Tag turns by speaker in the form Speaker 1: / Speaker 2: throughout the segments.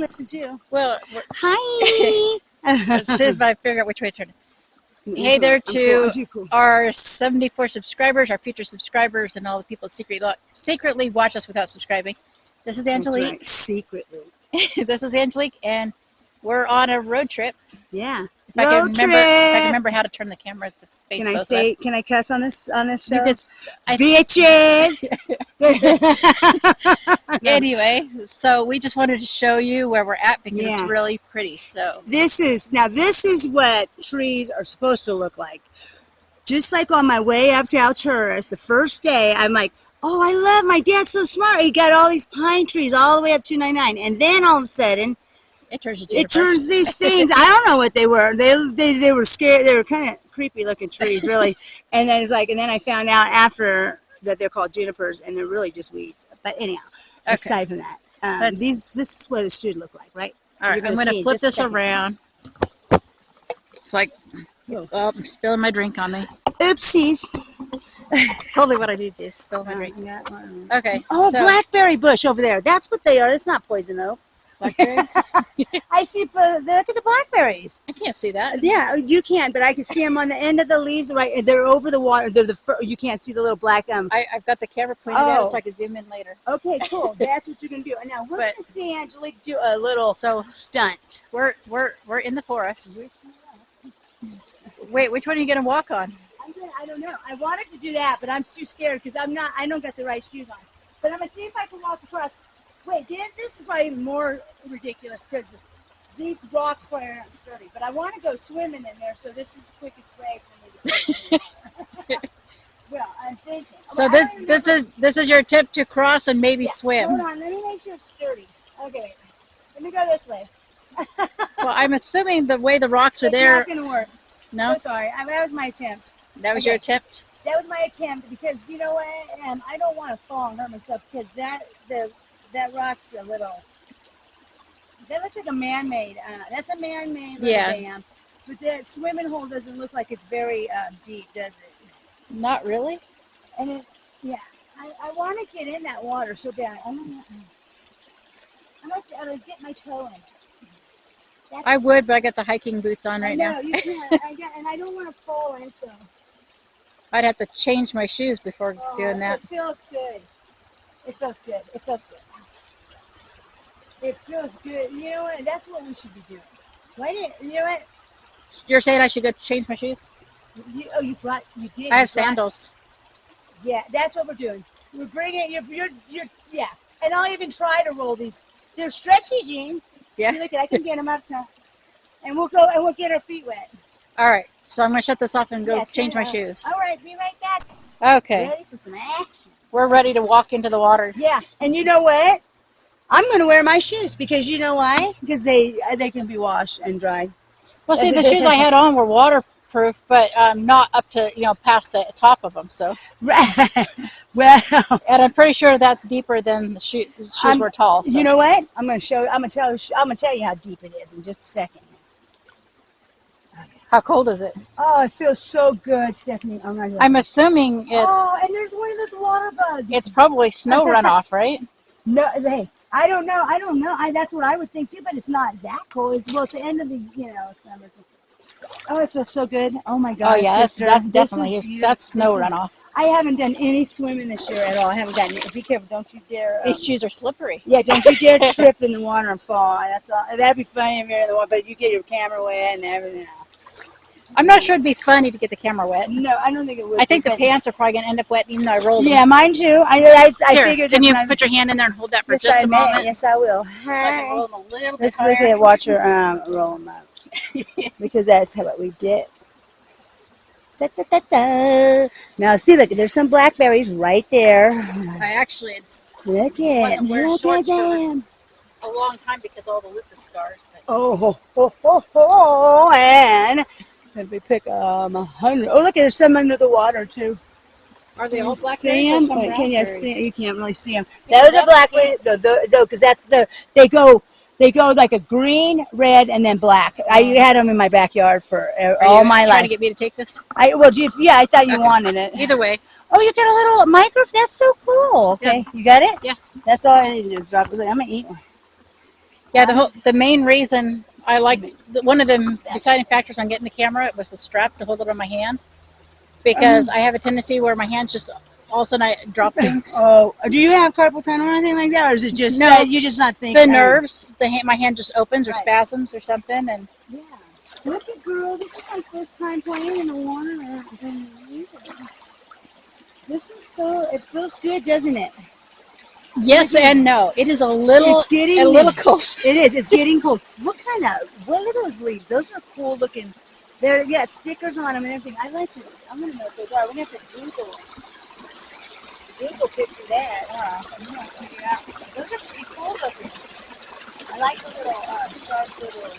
Speaker 1: listen too.
Speaker 2: Well,
Speaker 1: Hi.
Speaker 2: let's see if I figure out which way to turn it. Hey there to our 74 subscribers, our future subscribers, and all the people that secretly watch us without subscribing. This is Angelique.
Speaker 1: That's right. Secretly.
Speaker 2: This is Angelique, and we're on a road trip.
Speaker 1: Yeah.
Speaker 2: If I can remember how to turn the camera to face both of us.
Speaker 1: Can I cuss on this show?
Speaker 2: You could,
Speaker 1: bitches.
Speaker 2: Anyway, so we just wanted to show you where we're at because it's really pretty. So
Speaker 1: this is what trees are supposed to look like. Just like on my way up to Alturas, the first day, I'm like, oh, I love my dad's so smart. He got all these pine trees all the way up 299, and then all of a sudden,
Speaker 2: it turns
Speaker 1: these things. I don't know what they were. They were scared. They were kind of creepy looking trees, really. And then and then I found out after that they're called junipers, and they're really just weeds. But anyhow, aside from that, this is what it should look like, right?
Speaker 2: All right, I'm going to flip this around. It's like, oh, I'm spilling my drink on me.
Speaker 1: Oopsies.
Speaker 2: Totally what I need to do, spill my drink. Okay.
Speaker 1: Oh, so, blackberry bush over there. That's what they are. It's not poison oak.
Speaker 2: Blackberries?
Speaker 1: I see. Look at the blackberries.
Speaker 2: I can't see that.
Speaker 1: Yeah, you can, but I can see them on the end of the leaves. Right, they're over the water. You can't see the little black.
Speaker 2: I've got the camera pointed at it so I can zoom in later.
Speaker 1: Okay, cool. That's what you're gonna do. Now we're gonna see Angelique do a little stunt.
Speaker 2: We're in the forest. Wait, which one are you gonna walk on?
Speaker 1: I don't know. I wanted to do that, but I'm too scared because I don't got the right shoes on. But I'm gonna see if I can walk across. Wait, this is probably even more ridiculous because these rocks probably aren't sturdy. But I want to go swimming in there, so this is the quickest way for me to go. Well, I'm thinking.
Speaker 2: So this is your tip to cross and maybe swim.
Speaker 1: Hold on, let me make sure it's sturdy. Okay, let me go this way.
Speaker 2: Well, I'm assuming the way the rocks are there.
Speaker 1: It's not gonna work.
Speaker 2: No.
Speaker 1: So sorry. That was my attempt.
Speaker 2: That was your attempt.
Speaker 1: That was my attempt because you know what? I don't want to fall and hurt myself because that rock's a little. That looks like a man-made. That's a man-made dam. But that swimming hole doesn't look like it's very deep, does it?
Speaker 2: Not really.
Speaker 1: And I want to get in that water so bad. I'm gonna get my toe in it.
Speaker 2: I would, but I got the hiking boots on right now.
Speaker 1: No, you can't. And I don't want to fall in, so.
Speaker 2: I'd have to change my shoes before doing that.
Speaker 1: It feels good. It feels good. It feels good. It feels good. You know what? That's what we should be doing. You know what?
Speaker 2: You're saying I should go change my shoes?
Speaker 1: You did.
Speaker 2: I have sandals.
Speaker 1: Yeah, that's what we're doing. We're bringing yeah. And I'll even try to roll these. They're stretchy jeans.
Speaker 2: Yeah.
Speaker 1: See, look, I can get them up now. And we'll get our feet wet.
Speaker 2: All right. So I'm going to shut this off and go change my shoes.
Speaker 1: All right, be right back.
Speaker 2: Okay.
Speaker 1: Ready for some action?
Speaker 2: We're ready to walk into the water.
Speaker 1: Yeah, and you know what? I'm going to wear my shoes because you know why? Because they can be washed and dried.
Speaker 2: Well, see, the shoes I had on were waterproof, but not up to past the top of them. So.
Speaker 1: Well.
Speaker 2: And I'm pretty sure that's deeper than the shoes were tall. So.
Speaker 1: You know what? I'm going to tell you how deep it is in just a second.
Speaker 2: How cold is it?
Speaker 1: Oh, it feels so good, Stephanie. Oh my God.
Speaker 2: I'm assuming it's.
Speaker 1: Oh, and there's one of those water bugs.
Speaker 2: It's probably snow runoff, right?
Speaker 1: No, I don't know. That's what I would think too, but it's not that cold. It's the end of the summer. Oh, it feels so good. Oh my God.
Speaker 2: Oh yeah, that's definitely snow runoff.
Speaker 1: I haven't done any swimming this year at all. I haven't gotten it. Be careful, don't you dare.
Speaker 2: These shoes are slippery.
Speaker 1: Yeah, don't you dare trip in the water and fall. That's all. That'd be funny if you're in the water, but you get your camera wet and everything else.
Speaker 2: I'm not sure it'd be funny to get the camera wet.
Speaker 1: No, I don't think it would.
Speaker 2: I think the pants are probably going to end up wet even though I rolled them.
Speaker 1: Yeah, mine too. I figured this.
Speaker 2: Can you put your hand in there and hold that for just a moment?
Speaker 1: Yes, I will.
Speaker 2: So I can roll them a little bit
Speaker 1: Let's
Speaker 2: higher.
Speaker 1: look at watch her roll them up. Because that's what we did. Da, da, da, da. Now, see, look, there's some blackberries right there.
Speaker 2: Wasn't wearing shorts for a long time because all the lupus scars. But.
Speaker 1: And if we pick 100. Oh, look, there's some under the water too.
Speaker 2: Are they all blackberries or some
Speaker 1: Can you
Speaker 2: raspberries?
Speaker 1: see? You can't really see them. Those are blackberries, though, because they go like a green, red, and then black. I had them in my backyard for all my life.
Speaker 2: Trying to get me to take this?
Speaker 1: I thought you wanted it.
Speaker 2: Either way.
Speaker 1: Oh, you got a little microphone? That's so cool. Okay, you got it?
Speaker 2: Yeah.
Speaker 1: That's all I need to do is drop it. I'm gonna eat one.
Speaker 2: Yeah, the main reason I liked one of the deciding factors on getting the camera was the strap to hold it on my hand, because I have a tendency where my hands just all of a sudden I drop things.
Speaker 1: Oh, do you have carpal tunnel or anything like that, or is it just
Speaker 2: No,
Speaker 1: that you're just not thinking?
Speaker 2: The nerves, my hand just opens or
Speaker 1: Right.
Speaker 2: spasms or something, and
Speaker 1: Yeah. Look at girl. This is my first time playing in the water. This is so. It feels good, doesn't it?
Speaker 2: yes and no. It is a little cold.
Speaker 1: It is. It's getting cold. What are those leaves? Those are cool looking. They're, yeah, stickers on them and everything. I like to. I'm gonna know what those are. We're gonna have to Google picture that. I'm gonna figure out. Those are pretty cool looking. I like the little sharp little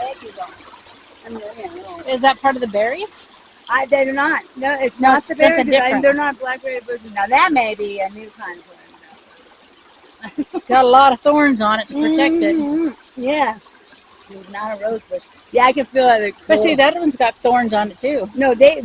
Speaker 1: edges on them.
Speaker 2: Is that part of the berries?
Speaker 1: They're not. No, it's
Speaker 2: No,
Speaker 1: not
Speaker 2: it's
Speaker 1: the berry.
Speaker 2: something different.
Speaker 1: They're not blackberry bushes. Now that may be a new kind of one.
Speaker 2: It's got a lot of thorns on it to protect it.
Speaker 1: Yeah. It's not a rose bush. Yeah, I can feel it.
Speaker 2: But see, that one's got thorns on it too.
Speaker 1: No, they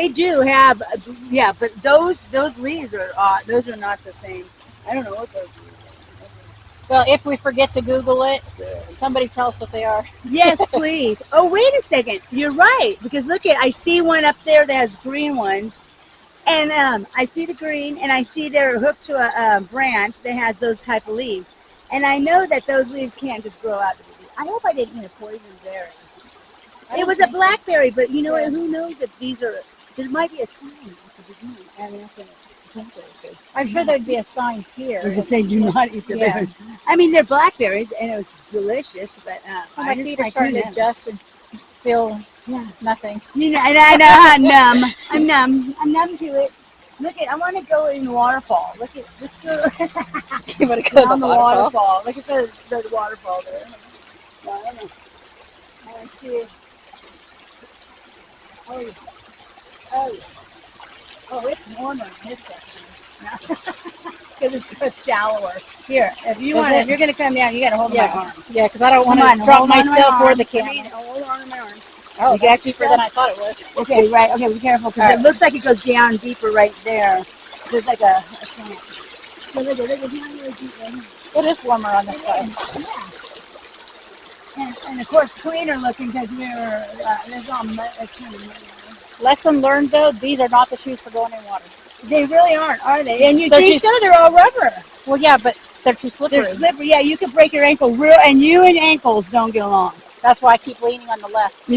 Speaker 1: do have. Yeah, but those leaves are those are not the same. I don't know what those leaves are.
Speaker 2: Well, if we forget to Google it, somebody tell us what they are.
Speaker 1: Yes, please. Oh, wait a second. You're right, because look I see one up there that has green ones, and I see the green, and I see they're hooked to a branch that has those type of leaves, and I know that those leaves can't just grow out. I hope I didn't eat a poison berry. It was a blackberry, but you know what? Who knows if these are? There might be a sign at the beginning.
Speaker 2: I'm sure there'd be a sign here.
Speaker 1: They say do not eat the berry. I mean, they're blackberries, and it was delicious, but
Speaker 2: my feet are starting to adjust and feel nothing.
Speaker 1: You know, I know I'm numb. I'm numb. I'm numb to it. Look I want to go in the waterfall. Let's go.
Speaker 2: You want to go
Speaker 1: down
Speaker 2: to
Speaker 1: the waterfall. Look at the waterfall there. No, I don't know. I see it. Oh, it's warmer in this section. Because it's so shallower. Here, if you're going to come down, you got to hold my arm.
Speaker 2: Yeah, because I don't want to drop myself or the camera.
Speaker 1: Hold on to my arm.
Speaker 2: Oh, that's deeper than I thought it was.
Speaker 1: Okay, right. Okay, be careful, because it looks like it goes down deeper right there. There's like a slant. So look, it's not really deep right here.
Speaker 2: It is warmer on this side.
Speaker 1: Yeah. And of course, cleaner looking because there's all mud. It's kind of muddy.
Speaker 2: Lesson learned, though, these are not the shoes for going in water.
Speaker 1: They really aren't, are they? And you think so? They're all rubber.
Speaker 2: Well, yeah, but they're too slippery.
Speaker 1: They're slippery. Yeah, you could break your ankle and you and ankles don't get along.
Speaker 2: That's why I keep leaning on the left.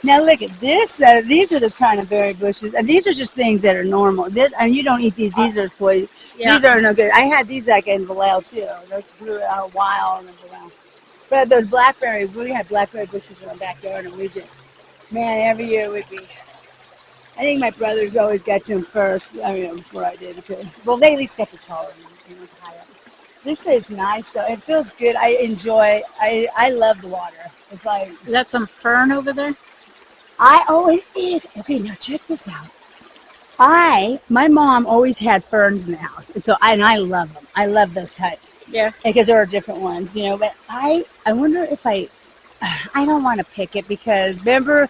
Speaker 1: Now look at this. These are this kind of berry bushes. And these are just things that are normal. And you don't eat these. These are poison. Yeah. These are no good. I had these like in Vallejo too. Those grew out wild in Vallejo. But those blackberries, we had blackberry bushes in our backyard, and we just, man, every year we'd be. I think my brothers always got to them first. I mean, before I did. Well, they at least got the taller ones. High up. This is nice though. It feels good. I enjoy. I love the water. It's like.
Speaker 2: Is that some fern over there?
Speaker 1: It is. Okay, now check this out. My mom always had ferns in the house, and I love them. I love those type.
Speaker 2: Yeah.
Speaker 1: Because there are different ones, you know. But I wonder if I don't want to pick it because remember,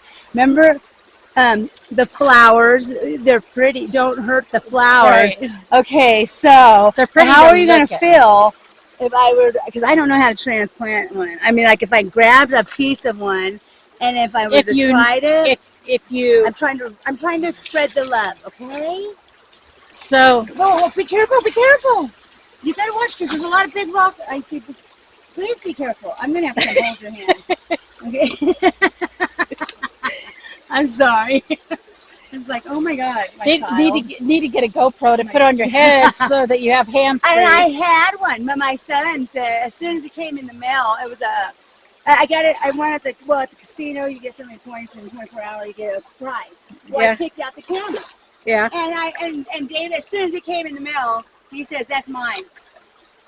Speaker 1: the flowers. They're pretty. Don't hurt the flowers. Right. Okay, so how are you going to feel if I were? Because I don't know how to transplant one. I mean, like if I grabbed a piece of one. And if I were to try it, I'm trying to spread the love, okay?
Speaker 2: So,
Speaker 1: be careful! You gotta watch because there's a lot of big rock. I see. Please be careful. I'm gonna have to hold your hand. Okay. I'm sorry. It's like, oh my God,
Speaker 2: need to get a GoPro to put on your head so that you have hands free.
Speaker 1: And I had one, but my son said as soon as it came in the mail, it was I got it. I went at the casino. You get so many points in 24 hours. You get a prize. Well, I picked out the camera.
Speaker 2: Yeah.
Speaker 1: And David, as soon as it came in the mail, he says that's mine.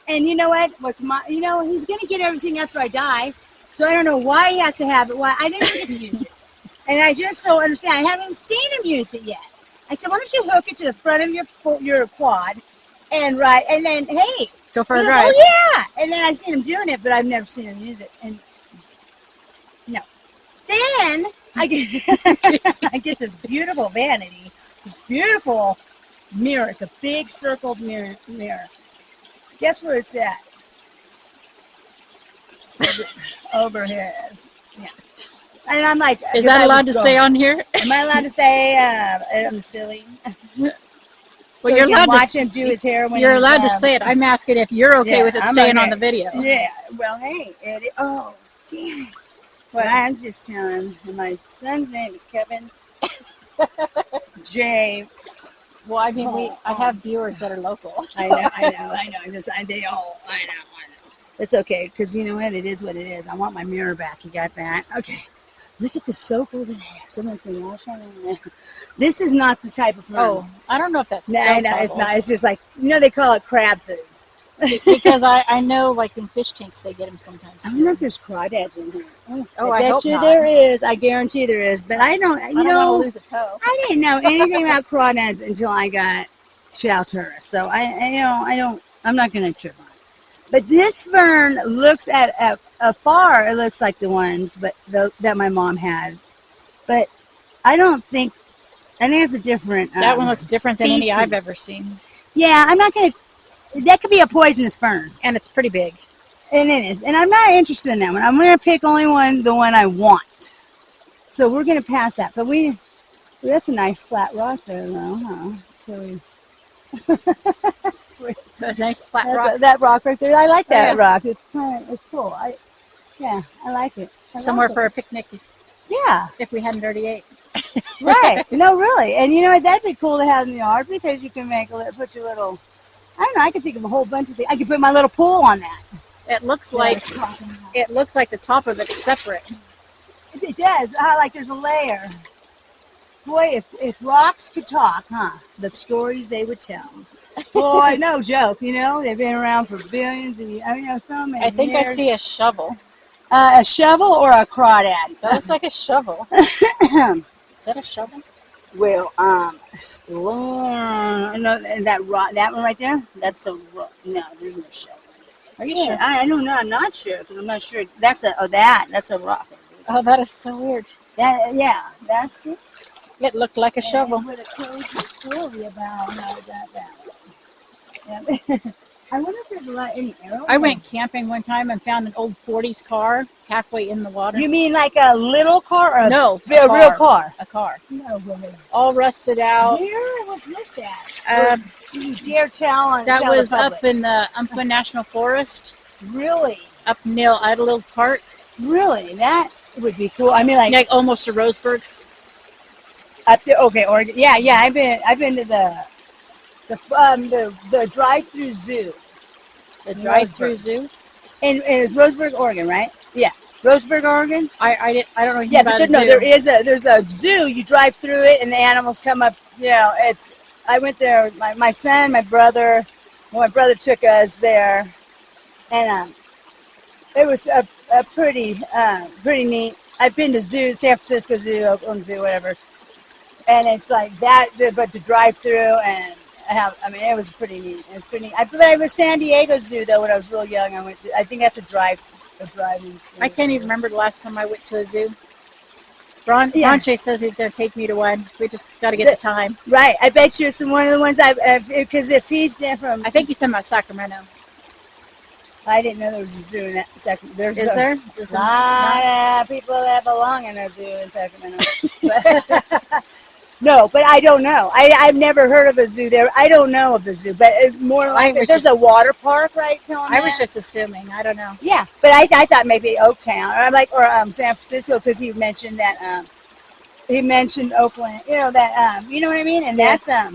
Speaker 1: And you know what? What's mine? You know he's gonna get everything after I die. So I don't know why he has to have it. Why I didn't get to use it. And I just don't understand. I haven't even seen him use it yet. I said, why don't you hook it to the front of your quad, and then hey,
Speaker 2: go for a drive.
Speaker 1: Oh yeah. And then I seen him doing it, but I've never seen him use it. And no. Then I get this beautiful vanity, this beautiful mirror. It's a big circled mirror. Guess where it's at? Over here it is. Yeah. And I'm like,
Speaker 2: Is that allowed to stay on here?
Speaker 1: Am I allowed to say I'm silly?
Speaker 2: Well, you're allowed to
Speaker 1: watch him do his hair when
Speaker 2: you're allowed to say it. I'm asking if you're okay with it staying on the video.
Speaker 1: Yeah. Well, hey, Eddie. Oh, damn it. Well, I'm just telling. My son's name is Kevin J.
Speaker 2: Well, I mean, I have viewers that are local. So.
Speaker 1: I know. They all. I know. It's okay, because you know what? It is what it is. I want my mirror back. You got that? Okay. Look at the soap over there. Someone's going to wash on it. This is not the type of fern.
Speaker 2: Oh, I don't know if that's
Speaker 1: no, it's not. It's just like, they call it crab food.
Speaker 2: Because I know, like, in fish tanks, they get them sometimes.
Speaker 1: I wonder if there's crawdads in here.
Speaker 2: I bet you
Speaker 1: there is. I guarantee there is. But I don't,
Speaker 2: I don't want to lose a toe.
Speaker 1: I didn't know anything about crawdads until I got chow tourist. So I'm not going to trip on it. But this fern looks at afar, it looks like the ones that my mom had. But I think it's a different
Speaker 2: that one looks different
Speaker 1: species.
Speaker 2: than any I've ever seen.
Speaker 1: Yeah, I'm not going to, that could be a poisonous fern.
Speaker 2: And it's pretty big.
Speaker 1: And it is. And I'm not interested in that one. I'm going to pick only the one I want. So we're going to pass that. But that's a nice flat rock there, though, huh?
Speaker 2: A nice flat rock.
Speaker 1: That rock right there. I like that rock. It's cool. I like it.
Speaker 2: Somewhere for a picnic.
Speaker 1: Yeah.
Speaker 2: If we hadn't already ate.
Speaker 1: Right. No, really. And you know what? That'd be cool to have in the yard because you can put your little, I don't know, I can think of a whole bunch of things. I could put my little pool on that.
Speaker 2: It looks like the top of it's separate.
Speaker 1: It does. Like there's a layer. Boy, if rocks could talk, huh? The stories they would tell. Boy, no joke. They've been around for billions of years. So many
Speaker 2: I think
Speaker 1: years.
Speaker 2: I see a shovel.
Speaker 1: A shovel or a crawdad?
Speaker 2: That looks like a shovel. Is that a shovel?
Speaker 1: Well, no, that one right there. That's a rock. No, there's no shovel.
Speaker 2: Are you sure?
Speaker 1: I don't know. I'm not sure because I'm not sure. That's a rock.
Speaker 2: Oh, that is so weird.
Speaker 1: That's it.
Speaker 2: It looked like a shovel.
Speaker 1: I would have told you story about how that. Yeah. I wonder if there's any arrows.
Speaker 2: I went camping one time and found an old 40s car halfway in the water.
Speaker 1: You mean like a little car or
Speaker 2: no,
Speaker 1: a real car?
Speaker 2: A car.
Speaker 1: No, really.
Speaker 2: All rusted out.
Speaker 1: Where was this at? You dare tell
Speaker 2: that
Speaker 1: tell
Speaker 2: was
Speaker 1: the
Speaker 2: up in the Umpqua National Forest.
Speaker 1: Really?
Speaker 2: Up near Idlewild Park.
Speaker 1: Really? That would be cool. I mean, like
Speaker 2: almost to Roseburg.
Speaker 1: Up there. Okay, Oregon. Yeah. I've been to the drive-through zoo.
Speaker 2: The drive-through zoo?
Speaker 1: And it's Roseburg, Oregon, right? Yeah. Roseburg, Oregon?
Speaker 2: I don't know anything
Speaker 1: yeah,
Speaker 2: about
Speaker 1: but
Speaker 2: zoo.
Speaker 1: There's a zoo. You drive through it and the animals come up. I went there with my son, my brother. My brother took us there. And it was a pretty neat. I've been to zoo, San Francisco Zoo, Oakland Zoo, whatever. And it's like that, but to drive through and it was pretty neat. It was pretty neat. I was San Diego Zoo though when I was real young. I think that's a driving.
Speaker 2: I can't even remember the last time I went to a zoo. Bronsha says he's going to take me to one. We just got to get the time.
Speaker 1: Right. I bet you it's one of the ones because if he's from.
Speaker 2: I think he's talking about Sacramento.
Speaker 1: I didn't know there was a zoo in that Sacramento.
Speaker 2: Is there?
Speaker 1: There's a lot of people that belong in a zoo in Sacramento. No, but I don't know. I've never heard of a zoo there. I don't know of the zoo, but it's more like there's a water park, right?
Speaker 2: I was just assuming. I don't know.
Speaker 1: Yeah, but I thought maybe Oaktown or San Francisco because he mentioned that he mentioned Oakland. You know what I mean? And that's I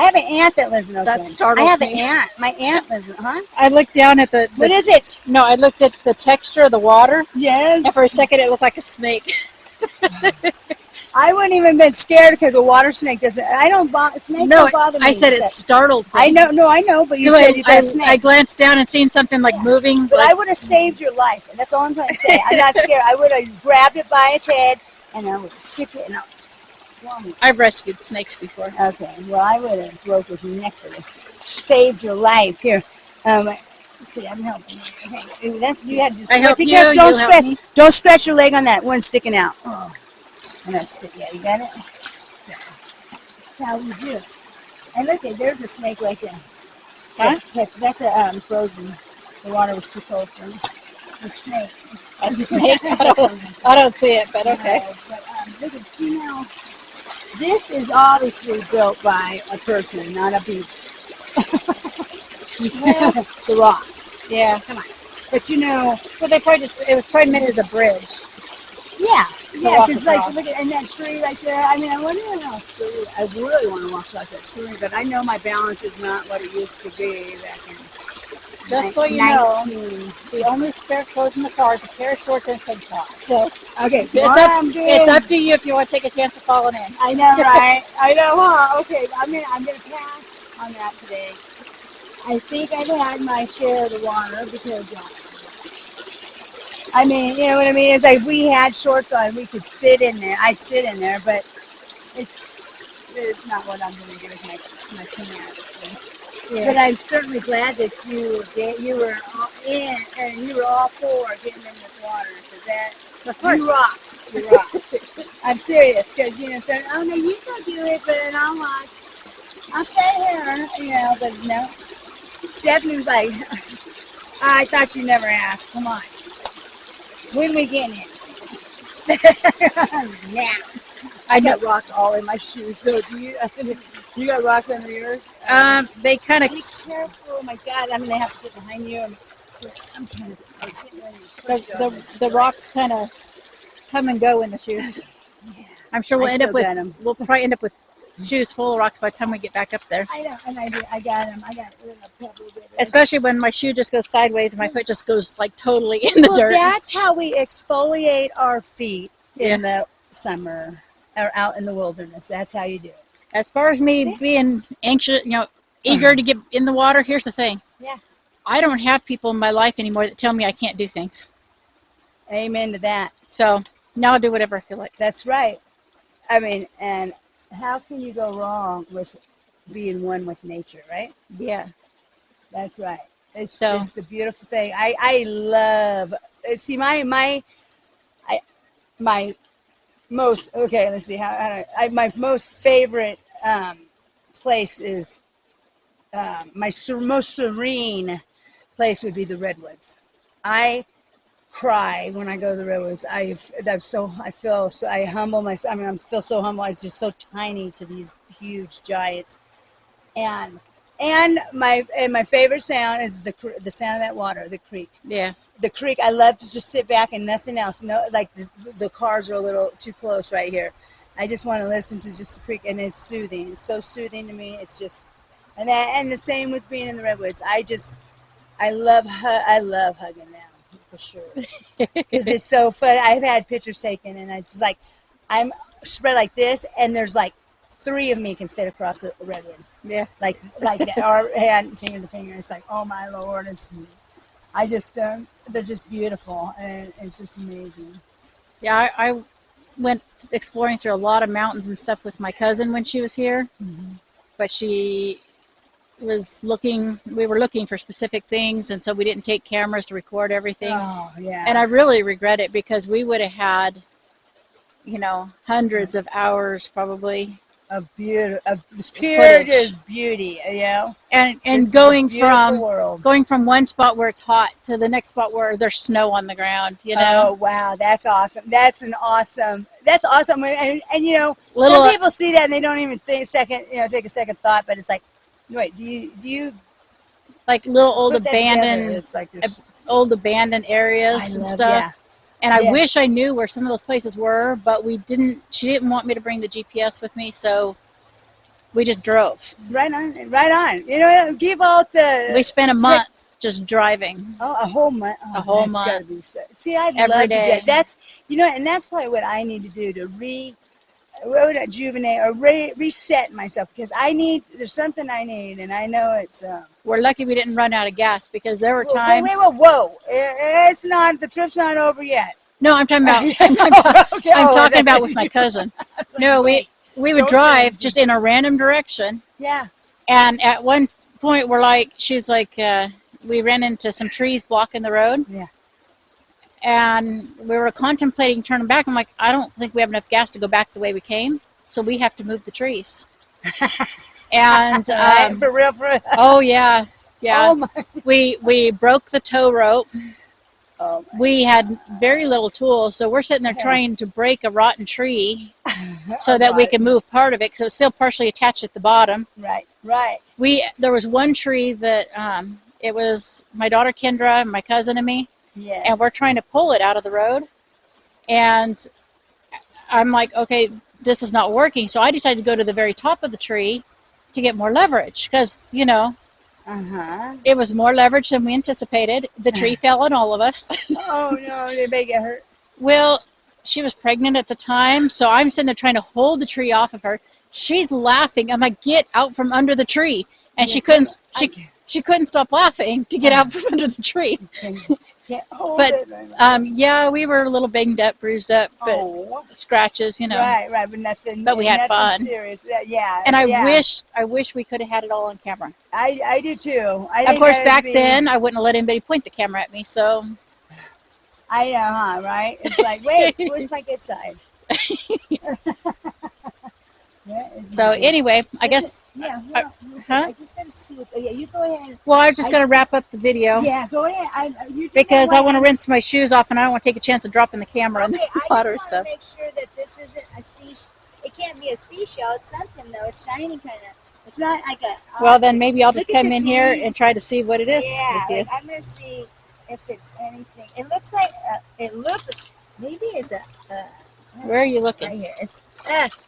Speaker 1: have an aunt that lives in Oakland.
Speaker 2: That startled
Speaker 1: I have
Speaker 2: me.
Speaker 1: an aunt. My aunt lives in. Huh?
Speaker 2: I looked down at the.
Speaker 1: What is it?
Speaker 2: No, I looked at the texture of the water.
Speaker 1: Yes.
Speaker 2: And for a second, it looked like a snake.
Speaker 1: I wouldn't even been scared because a water snake doesn't. Snakes don't bother me.
Speaker 2: I said it startled me.
Speaker 1: I know, but you said it's a snake.
Speaker 2: I glanced down and seen something moving.
Speaker 1: But I would have saved your life, and that's all I'm trying to say. I'm not scared. I would have grabbed it by its head, and I would have shipped it.
Speaker 2: I've rescued snakes before.
Speaker 1: Okay, well, I would have broke his neck for it. Saved your life. Here, see, I'm helping you. Okay, you had to just.
Speaker 2: I help you.
Speaker 1: Don't scratch your leg on that one sticking out. Oh. And that's you got it? That's how we do it. And look, there's a snake right there.
Speaker 2: Huh?
Speaker 1: That's a frozen. The water was too cold for me. The snake.
Speaker 2: A snake? I don't see it, but okay.
Speaker 1: No, but look at, see now, this is obviously built by a person, not a beast.
Speaker 2: Well,
Speaker 1: The rock.
Speaker 2: yeah.
Speaker 1: Come on. But you know,
Speaker 2: Well, it was probably meant as a bridge.
Speaker 1: yeah,
Speaker 2: walk
Speaker 1: because like,
Speaker 2: across.
Speaker 1: look at, and that tree right there, I mean, I wonder else. I really want to walk across that tree, but I know my balance is not what it used to be back in
Speaker 2: Just so you know,
Speaker 1: 19.
Speaker 2: the only spare clothes in the car is a pair of shorts and a tank top. So
Speaker 1: Okay,
Speaker 2: it's up to you if you want to take a chance of falling in.
Speaker 1: I know, right? I know, huh? Okay, I'm gonna pass on that today. I think I've had my share of the water because, I mean, you know what I mean? It's like if we had shorts on, we could sit in there. I'd sit in there, but it's not what I'm gonna do with my pants. Yeah. But I'm certainly glad that you were all in and you were all for getting in this water because that you rock. You rock. I'm serious because so, oh no, you go do it, but I'll watch. I'll stay here, but no. Stephanie was like, I thought you never asked. Come on. When we getting in? Now. I got rocks all in my shoes. So do you? You got rocks under yours?
Speaker 2: They kind of.
Speaker 1: Be careful. Oh my God, I'm gonna have to get behind you. I'm trying to.
Speaker 2: The rocks kind of come and go in the shoes.
Speaker 1: Yeah.
Speaker 2: I'm sure we'll probably end up with shoes full of rocks by the time we get back up there.
Speaker 1: I know, and I got them. I got a couple of it.
Speaker 2: Especially when my shoe just goes sideways and my foot just goes like totally in the dirt.
Speaker 1: That's how we exfoliate our feet in the summer or out in the wilderness. That's how you do it.
Speaker 2: As far as me being anxious, eager to get in the water, here's the thing.
Speaker 1: Yeah.
Speaker 2: I don't have people in my life anymore that tell me I can't do things.
Speaker 1: Amen to that.
Speaker 2: So now I'll do whatever I feel like.
Speaker 1: That's right. I mean, and how can you go wrong with being one with nature, right?
Speaker 2: Yeah.
Speaker 1: That's right. It's just a beautiful thing. I love, see, my most, okay, let's see, my most favorite place is, my most serene place would be the redwoods. I cry when I go to the redwoods. I humble myself. I mean, I feel so humble. It's just so tiny to these huge giants. And my favorite sound is the sound of that water, the creek.
Speaker 2: Yeah.
Speaker 1: The creek. I love to just sit back and nothing else. No, like the cars are a little too close right here. I just want to listen to just the creek, and it's soothing. It's so soothing to me. It's just, and the same with being in the redwoods. I love hugging them for sure because it's so fun. I've had pictures taken, and it's just like I'm spread like this, and there's like 3 of me can fit across a redwood.
Speaker 2: Yeah,
Speaker 1: like that, or hand finger to finger. It's like, oh my Lord, I just they're just beautiful, and it's just amazing.
Speaker 2: Yeah, I went exploring through a lot of mountains and stuff with my cousin when she was here, but she was we were looking for specific things, and so we didn't take cameras to record everything.
Speaker 1: Oh, yeah.
Speaker 2: And I really regret it because we would have had, hundreds of hours probably
Speaker 1: of beauty, of pure just beauty,
Speaker 2: And going from one spot where it's hot to the next spot where there's snow on the ground,
Speaker 1: Oh wow, that's awesome. That's awesome. And some people see that and they don't even take a second thought, but it's like, wait, do you
Speaker 2: like little old abandoned areas and stuff? Yeah. And I wish I knew where some of those places were, but she didn't want me to bring the GPS with me, so we just drove.
Speaker 1: Right on. We
Speaker 2: spent a month just driving.
Speaker 1: Oh, a whole month. Oh,
Speaker 2: a whole month.
Speaker 1: Gotta be, see, I'd love to do that. That's, and that's probably what I need to do to rejuvenate or reset myself, because there's something I need, and I know it's
Speaker 2: we're lucky we didn't run out of gas, because there were times.
Speaker 1: Whoa. It's not, the trip's not over yet.
Speaker 2: No, I'm talking about I'm talking about with my cousin. No, we would drive just in a random direction.
Speaker 1: Yeah.
Speaker 2: And at one point she's like we ran into some trees blocking the road.
Speaker 1: Yeah.
Speaker 2: And we were contemplating turning back. I'm like, I don't think we have enough gas to go back the way we came, so we have to move the trees. And
Speaker 1: for real.
Speaker 2: Oh yeah, Yeah.
Speaker 1: Oh my.
Speaker 2: We broke the tow rope.
Speaker 1: Oh my.
Speaker 2: We had very little tools, so we're sitting there trying to break a rotten tree so that we can move part of it because it was still partially attached at the bottom.
Speaker 1: Right. Right.
Speaker 2: There was one tree that it was my daughter Kendra, my cousin, and me,
Speaker 1: Yes.
Speaker 2: and we're trying to pull it out of the road. And I'm like, okay, this is not working. So I decided to go to the very top of the tree to get more leverage because, it was more leverage than we anticipated. The tree fell on all of us.
Speaker 1: Oh no, they may get hurt.
Speaker 2: Well, she was pregnant at the time, so I'm sitting there trying to hold the tree off of her. She's laughing. I'm like, get out from under the tree. And she couldn't stop laughing to get out from under the tree. But yeah, we were a little banged up, bruised up, but scratches,
Speaker 1: Right, but nothing.
Speaker 2: But we had
Speaker 1: nothing
Speaker 2: fun.
Speaker 1: Serious. Yeah.
Speaker 2: And I wish we could have had it all on camera.
Speaker 1: I do too.
Speaker 2: Of course, back then I wouldn't have let anybody point the camera at me. So
Speaker 1: I know, huh? Right? It's like, wait, where's my good side? So
Speaker 2: anyway, I guess.
Speaker 1: Yeah.
Speaker 2: Huh?
Speaker 1: I just gotta see. Yeah, you go ahead.
Speaker 2: Well, I was just gonna wrap up the video.
Speaker 1: Yeah, go ahead.
Speaker 2: Because I want to rinse my shoes off, and I don't want to take a chance of dropping the camera in the water.
Speaker 1: I just want to make sure that this isn't a seashell. It can't be a seashell. It's something though. It's shiny kind of. It's not like a.
Speaker 2: Well, then maybe I'll just come in here and try to see what it is.
Speaker 1: Yeah, I'm gonna see if it's anything. It looks like maybe it's a.
Speaker 2: Where are you looking?
Speaker 1: Right here. It's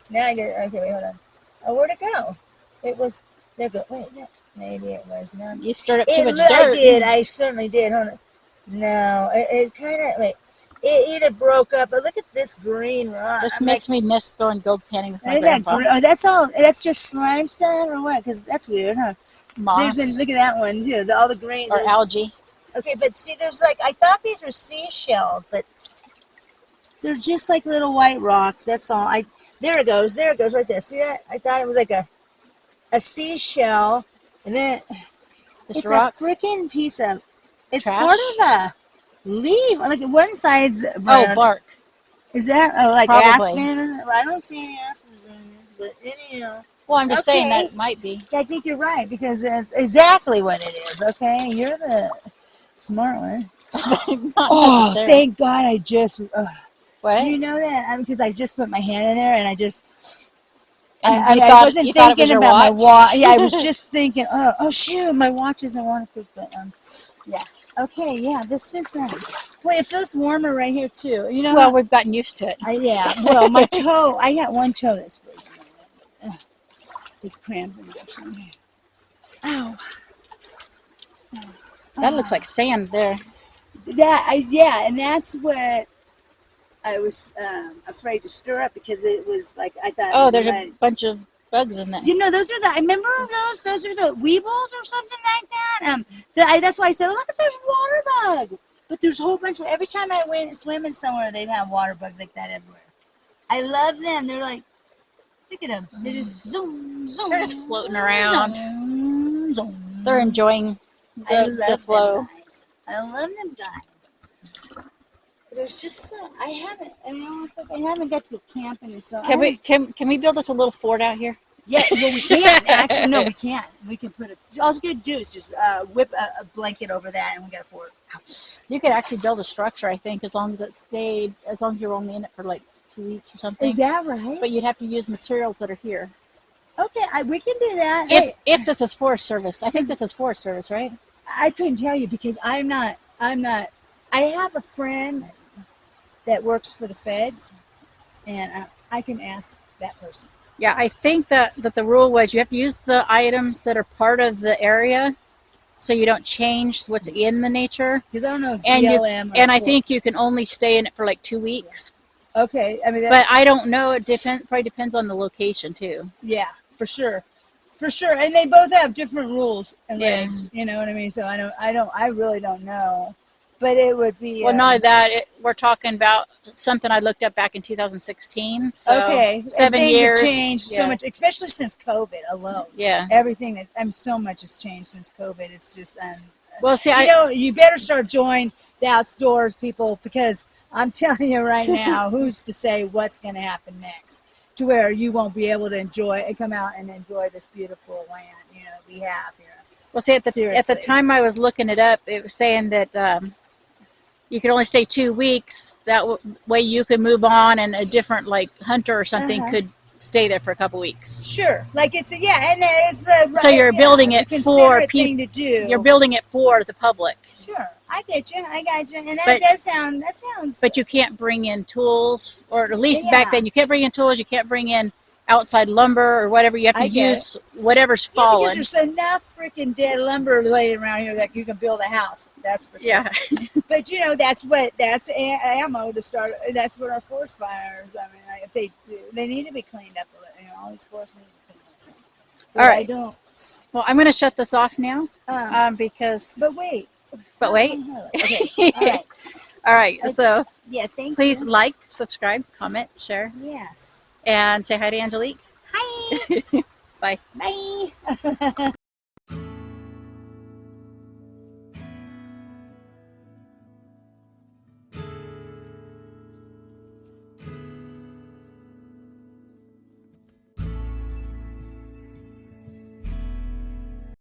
Speaker 1: now I get it. Okay, wait, hold on. Oh, where'd it go? It was there. Go wait. Maybe it was not.
Speaker 2: You stirred up too much dirt.
Speaker 1: I did. I certainly did. Hold on. No, it kind of wait. It either broke up, but look at this green rock.
Speaker 2: This makes me miss going gold panning with my grandpa.
Speaker 1: Oh, that's all. That's just limestone or what? Because that's weird, huh?
Speaker 2: Moss.
Speaker 1: Look at that one too. All the green
Speaker 2: or algae.
Speaker 1: Okay, but see, there's I thought these were seashells, but they're just like little white rocks. That's all. There it goes right there. See that? I thought it was like a seashell, and then
Speaker 2: Just
Speaker 1: it's
Speaker 2: a rock?
Speaker 1: freaking piece of. It's
Speaker 2: Trash?
Speaker 1: part of a leaf. Like one side's brown.
Speaker 2: Oh, bark.
Speaker 1: Is that like
Speaker 2: Probably.
Speaker 1: aspen? I don't see any aspens in it, but anyhow.
Speaker 2: Well, I'm just saying that it might be.
Speaker 1: I think you're right because it's exactly what it is. Okay, you're the smart one.
Speaker 2: Not necessarily.
Speaker 1: Thank God! I just.
Speaker 2: What?
Speaker 1: You know that? Because I just put my hand in there and I just.
Speaker 2: And
Speaker 1: I wasn't thinking about my watch. Yeah, I was just thinking, oh shoot, my watch isn't waterproof. But yeah. Okay, yeah, this is. Wait, it feels warmer right here too. You know.
Speaker 2: Well, we've gotten used to it.
Speaker 1: Yeah. Well, my toe. I got one toe that's frozen. It's cramping. Ow.
Speaker 2: That looks like sand there.
Speaker 1: And that's what I was afraid to stir up because it was like I thought.
Speaker 2: Oh, there's a bunch of bugs in there.
Speaker 1: You know, those are I remember those. Those are the weevils or something like that. That's why I said, look at this water bug. But there's a whole bunch of. Every time I went swimming somewhere, they'd have water bugs like that everywhere. I love them. They're like, look at them. They're just zoom, zoom.
Speaker 2: They're just floating around.
Speaker 1: Zoom, zoom.
Speaker 2: They're enjoying the flow.
Speaker 1: I love them guys. There's just I haven't got to go camping and so.
Speaker 2: Can we build us a little fort out here?
Speaker 1: Yeah, well we can't actually. No, we can't. We can put all you gotta do is just whip a blanket over that, and we got a fort.
Speaker 2: You could actually build a structure, I think, as long as you're only in it for like 2 weeks or something.
Speaker 1: Is that right?
Speaker 2: But you'd have to use materials that are here.
Speaker 1: Okay, we can do that.
Speaker 2: If this is Forest Service, I think this is Forest Service, right?
Speaker 1: I couldn't tell you because I'm not. I have a friend that works for the feds, and I can ask that person.
Speaker 2: Yeah, I think that the rule was you have to use the items that are part of the area, so you don't change what's in the nature.
Speaker 1: Because I don't know if it's BLM
Speaker 2: and I think you can only stay in it for like 2 weeks.
Speaker 1: Okay, I mean.
Speaker 2: But I don't know. It probably depends on the location too.
Speaker 1: Yeah, for sure, and they both have different rules and regs. You know what I mean? So I really don't know. But it would be.
Speaker 2: Well, not that we're talking about something I looked up back in 2016. So
Speaker 1: okay,
Speaker 2: 7
Speaker 1: years
Speaker 2: years
Speaker 1: have changed so much, especially since COVID alone.
Speaker 2: Yeah,
Speaker 1: everything so much has changed since COVID. It's just
Speaker 2: well, see,
Speaker 1: you better start joining the outdoors, people, because I'm telling you right now, who's to say what's going to happen next, to where you won't be able to enjoy and come out and enjoy this beautiful land we have here.
Speaker 2: Well, see, at the
Speaker 1: Seriously.
Speaker 2: time I was looking it up, it was saying that you could only stay 2 weeks. That way you could move on, and a different like hunter or something could stay there for a couple weeks.
Speaker 1: Sure, like it's and it's the right,
Speaker 2: So you're building it for
Speaker 1: people. Thing to do.
Speaker 2: You're building it for the public.
Speaker 1: Sure, I get you. I got you, and that
Speaker 2: But-
Speaker 1: does sound. That sounds.
Speaker 2: But you can't bring in tools, or at least back
Speaker 1: Yeah.
Speaker 2: then you can't bring in tools. You can't bring in outside lumber or whatever. You have to
Speaker 1: I get
Speaker 2: use whatever's
Speaker 1: Yeah,
Speaker 2: fallen.
Speaker 1: because there's enough freaking dead lumber laying around here that you can build a house. That's for sure.
Speaker 2: Yeah.
Speaker 1: But that's ammo to start. That's what our forest fires. I mean, if they need to be cleaned up. All these forests need to be cleaned up.
Speaker 2: All right.
Speaker 1: I don't.
Speaker 2: Well, I'm going to shut this off now because.
Speaker 1: But wait.
Speaker 2: wait.
Speaker 1: Okay. All right.
Speaker 2: All right. So
Speaker 1: Yeah. Thank you.
Speaker 2: please like, subscribe, comment, share,
Speaker 1: Yes.
Speaker 2: and say hi to Angelique.
Speaker 1: Hi.
Speaker 2: Bye.
Speaker 1: Bye.